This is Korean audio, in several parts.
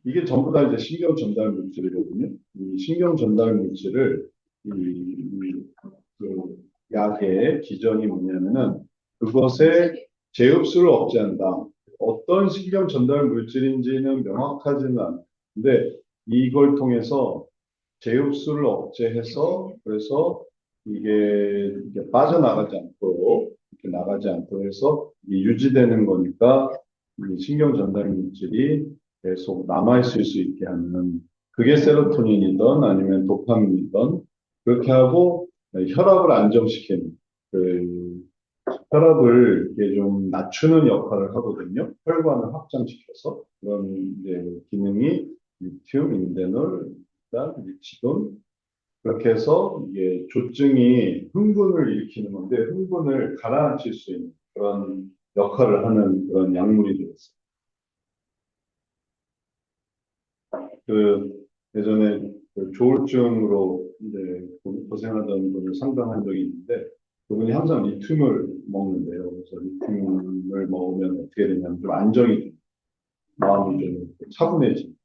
이게 전부 다 이제 신경 전달 물질이거든요. 이 신경 전달 물질을 그 약의 기전이 뭐냐면은 그것의 제흡수를 억제한다. 어떤 신경 전달 물질인지는 명확하지는 않은데 이걸 통해서 제흡수를 억제해서 그래서 이게 빠져나가지 않도록 이렇게 나가지 않도록 해서 이게 유지되는 거니까 이 신경 전달 물질이 계속 남아있을 수 있게 하는 그게 세로토닌이든 아니면 도파민이든 그렇게 하고 혈압을 안정시키는 그 혈압을 이렇게 좀 낮추는 역할을 하거든요. 혈관을 확장시켜서 그런 이제 기능이 리튬, 인데놀, 리치돈 그렇게 해서 이게 조증이 흥분을 일으키는 건데 흥분을 가라앉힐 수 있는 그런 역할을 하는 그런 약물이 되었어요. 그 예전에 그 조울증으로 이제 고생하던 분을 상담한 적이 있는데 그분이 항상 리튬을 먹는데요. 그래서 리튬을 먹으면 어떻게 되냐면 좀 안정이 돼요. 마음이 좀 차분해지.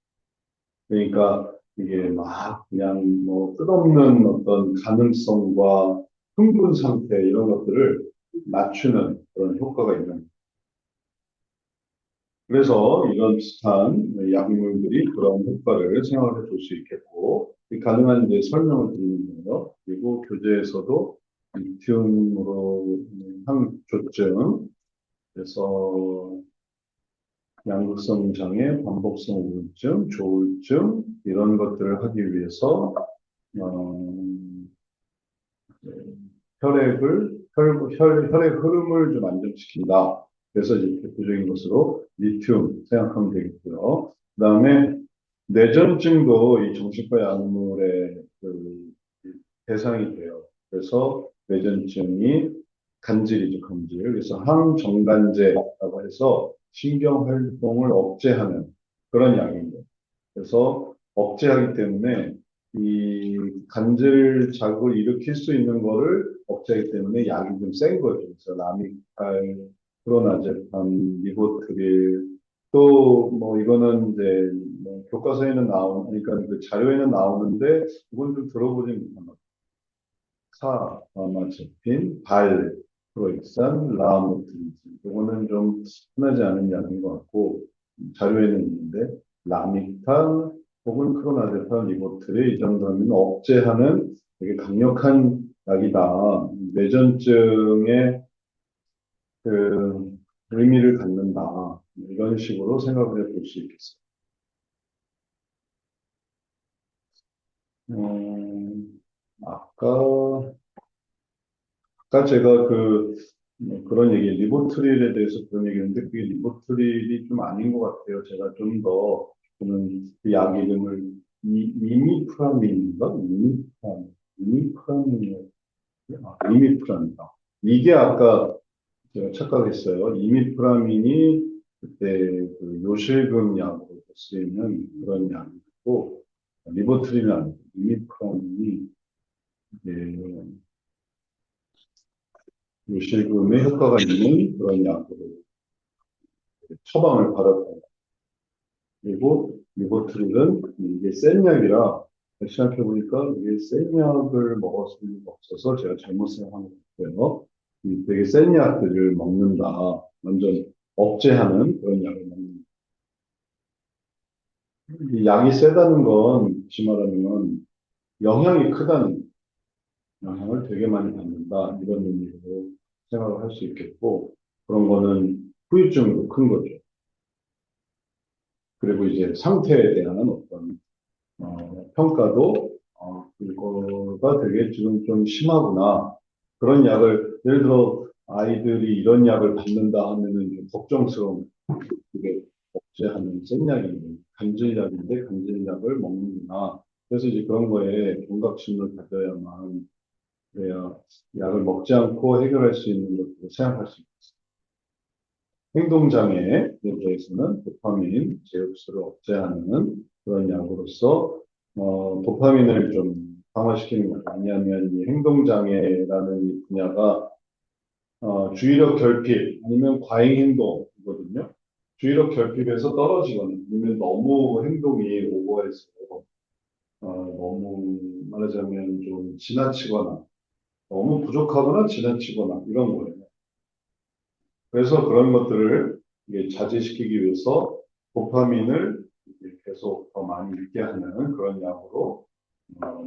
그러니까 이게 막 그냥 뭐 끝없는 어떤 가능성과 흥분 상태 이런 것들을 낮추는 그런 효과가 있는. 그래서 이런 비슷한 약물들이 그런 효과를 생각해 볼 수 있겠고, 가능한 이제 설명을 드리는 거예요. 그리고 교재에서도 리튬으로 항조증, 그래서 양극성 장애, 반복성 우울증, 조울증 이런 것들을 하기 위해서 어, 혈액 흐름을 좀 안정시킨다. 그래서 이제 대표적인 것으로 리튬 생각하면 되겠고요. 그다음에 뇌전증도 이 정신과 약물의 그 대상이 돼요. 그래서 뇌전증이 간질이죠, 간질. 그래서 항정간제라고 해서 신경 활동을 억제하는 그런 약입니다. 그래서 억제하기 때문에 이 간질 자극을 일으킬 수 있는 거를 억제하기 때문에 약이 좀 센 거죠. 그래서 라미칼, 프로나제팜, 리보트릴 또 뭐 이거는 이제 뭐 교과서에는 그러니까 그 자료에는 나오는데 이건 좀 들어보지 못한 것 같아요. 카마제핀, 발프로익산, 라모트리진 이거는 좀 흔하지 않은 약인 것 같고 자료에는 있는데 라미탄 혹은 크로나제판, 리보트릴 이 정도면 억제하는 되게 강력한 약이다. 뇌전증의 그 의미를 갖는다. 이런 식으로 생각을 해볼 수 있겠습니다. 아까 제가 그런 얘기, 리보트릴에 대해서 그런 얘기했는데, 그게 리보트릴이 좀 아닌 것 같아요. 제가 좀 더, 저는 그 약 이름을 이미프라민인가? 이미프라민, 이미프라민이다. 이게 아까 제가 착각했어요. 이미프라민이 그때 그 요실금 약으로 쓰이는 그런 약이고, 리보트릴은 아니고, 이미프라민이, 예, 요실금에 효과가 있는 그런 약으로 처방을 받았다. 그리고 리보트릴은 이게 센 약이라 생각해보니까 이게 센 약을 먹었을 리가 없어서 제가 잘못 생각한 것 같아요. 되게 센 약들을 먹는다. 완전 억제하는 그런 약을 먹는다. 이 약이 세다는 건, 다시 말하면 영향이 크다는, 영향을 되게 많이 받는다. 이런 의미로 생각을 할 수 있겠고, 그런 거는 후유증도 큰 거죠. 그리고 이제 상태에 대한 어떤 평가도 이거가 되게 지금 좀 심하구나. 그런 약을 예를 들어 아이들이 이런 약을 받는다 하면은 좀 걱정스러운 그게 억제하는 센 약인데 간질약인데 간질약을 먹는구나. 그래서 이제 그런 거에 경각심을 가져야만 그래야 약을 먹지 않고 해결할 수 있는 것들을 생각할 수 있습니다. 행동장애에 대해서는 도파민 제흡수를 억제하는 그런 약으로서 도파민을 좀 강화시키는 것 같아요. 왜냐하면 이 행동장애라는 이 분야가 주의력 결핍 아니면 과잉행동이거든요. 주의력 결핍에서 떨어지거나 아니면 너무 행동이 오버해서 너무 말하자면 좀 지나치거나 너무 부족하거나 지나치거나 이런 거예요. 그래서 그런 것들을 이게 자제시키기 위해서 도파민을 이제 계속 더 많이 있게 하는 그런 약으로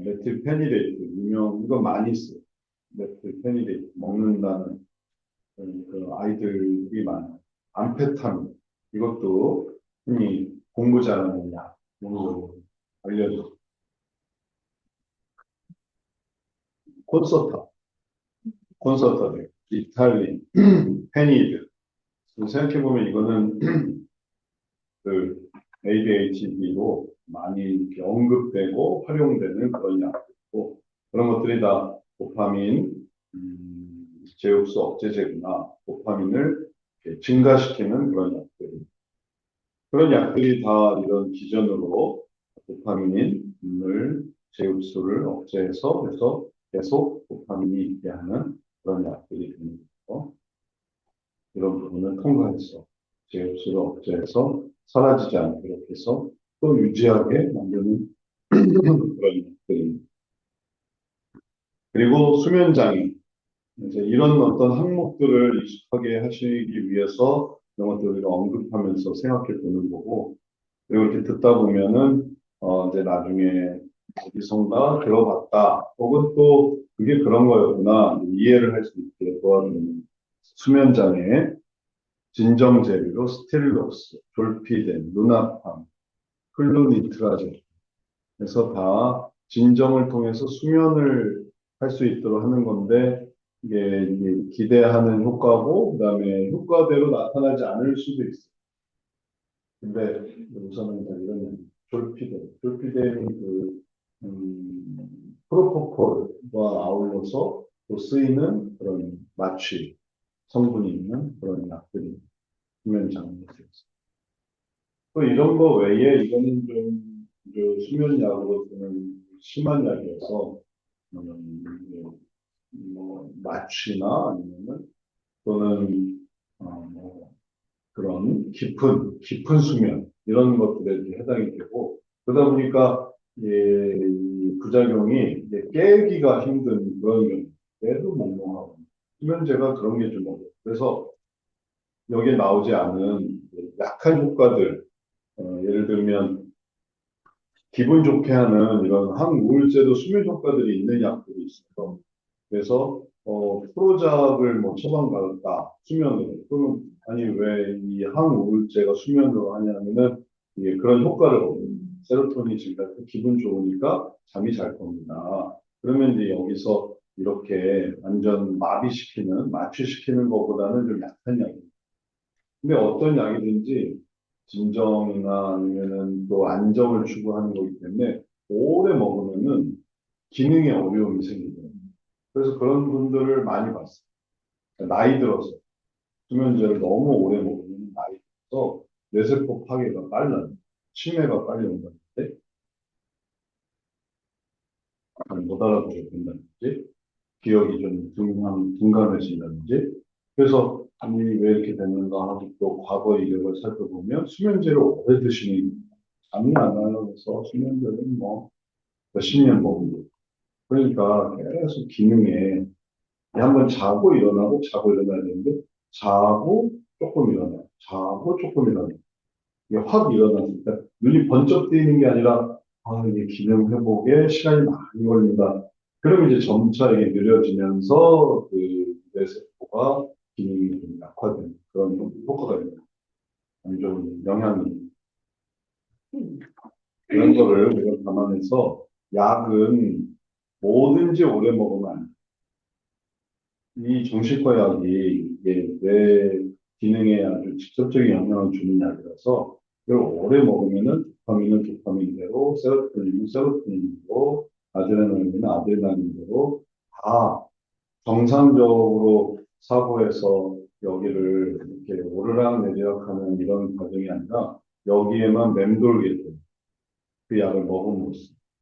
메틸페니데이트 이거 많이 써요. 메틸페니데이트 먹는다는 그 아이들이 많아요. 암페타민 이것도 흔히 공부 잘하는 약으로 알려져. 콘서타, 콘서타들, 리탈린, 페니드. 생각해보면 이거는 그 ADHD로 많이 이렇게 언급되고 활용되는 그런 약이고 그런 것들이 다 도파민 제흡수 억제제구나 도파민을 이렇게 증가시키는 그런 약들 그런 약들이 다 이런 기전으로 도파민을 제흡수를 억제해서 그래서 계속 도파민이 있게 하는 그런 약들이 되는 거죠. 이런 부분을 통과해서 제흡수를 억제해서 사라지지 않도록 해서 또 유지하게 만드는 그런 것들입니다. 그리고 수면장애. 이제 이런 어떤 항목들을 익숙하게 하시기 위해서 이런 것들을 언급하면서 생각해 보는 거고, 그리고 이렇게 듣다 보면은, 이제 나중에 어디선가 들어봤다. 혹은 또 그게 그런 거였구나. 이해를 할 수 있게 도와주는 수면장애, 진정제비로 스테릴록스, 졸피뎀, 루나팜, 클루니트라제 그래서 다 진정을 통해서 수면을 할 수 있도록 하는 건데 이게 기대하는 효과고 그다음에 효과대로 나타나지 않을 수도 있어요. 근데 우선은 이런 졸피뎀이 프로포폴과 아울러서 또 쓰이는 그런 마취 성분이 있는 그런 약들이 수면 장애에 있어요. 또 이런 거 외에 이거는 좀 수면약으로 는 심한 약이어서 뭐 마취나 아니면은 또는 뭐 그런 깊은 수면 이런 것들에 해당이 되고 그러다 보니까 이 부작용이 이제 깨기가 힘든 그런 경우 깨도 몽롱하고 수면제가 그런 게 좀 어려워요. 그래서 여기에 나오지 않은 약한 효과들 예를 들면 기분 좋게 하는 이런 항우울제도 수면 효과들이 있는 약들이 있어요. 그래서 프로작을 뭐 처방받았다 수면으로 그러면 아니 왜 이 항우울제가 수면으로 하냐면은 이게 그런 효과를 얻는 세로토닌 증가 기분 좋으니까 잠이 잘 겁니다. 그러면 이제 여기서 이렇게 완전 마비시키는 마취시키는 것보다는 좀 약한 약이 근데 어떤 약이든지 진정이나 아니면은 또 안정을 추구하는 거기 때문에 오래 먹으면은 기능에 어려움이 생기더라고요. 그래서 그런 분들을 많이 봤어요. 나이 들어서 수면제를 너무 오래 먹으면 나이 들어서 뇌세포 파괴가 빨라요. 치매가 빨리 온다든지 못 알아보게 된다든지 기억이 좀 둔감해진다든지 그래서 아니 왜 이렇게 됐는가 하고 또 과거 이력을 살펴보면 수면제를 오래 드시는 잠이 안 와요. 그래서 수면제는 뭐 몇십 년 먹은 거. 그러니까 계속 기능에 한번 자고 일어나고 자고 일어나야 되는데 자고 조금 일어나요. 자고 조금 일어나요. 이게 확 일어났을 때 눈이 번쩍 뜨이는 게 아니라 아 이게 기능 회복에 시간이 많이 걸린다. 그럼 이제 점차 이게 느려지면서 그 뇌세포가 기능이 좀 약화되는 그런 효과가 있는 안 좋은 영향이 그런 거를 우리가 감안해서 약은 뭐든지 오래 먹으면 안 돼. 이 정신과 약이 이게 뇌 기능에 아주 직접적인 영향을 주는 약이라서 이걸 오래 먹으면은 도파민은 도파민대로, 세로토닌은 세로토닌대로, 아드레날린은 아드레날린대로 다 정상적으로 사고해서 여기를 이렇게 오르락내리락하는 이런 과정이 아니라 여기에만 맴돌게 돼요. 그 약을 먹음으로써.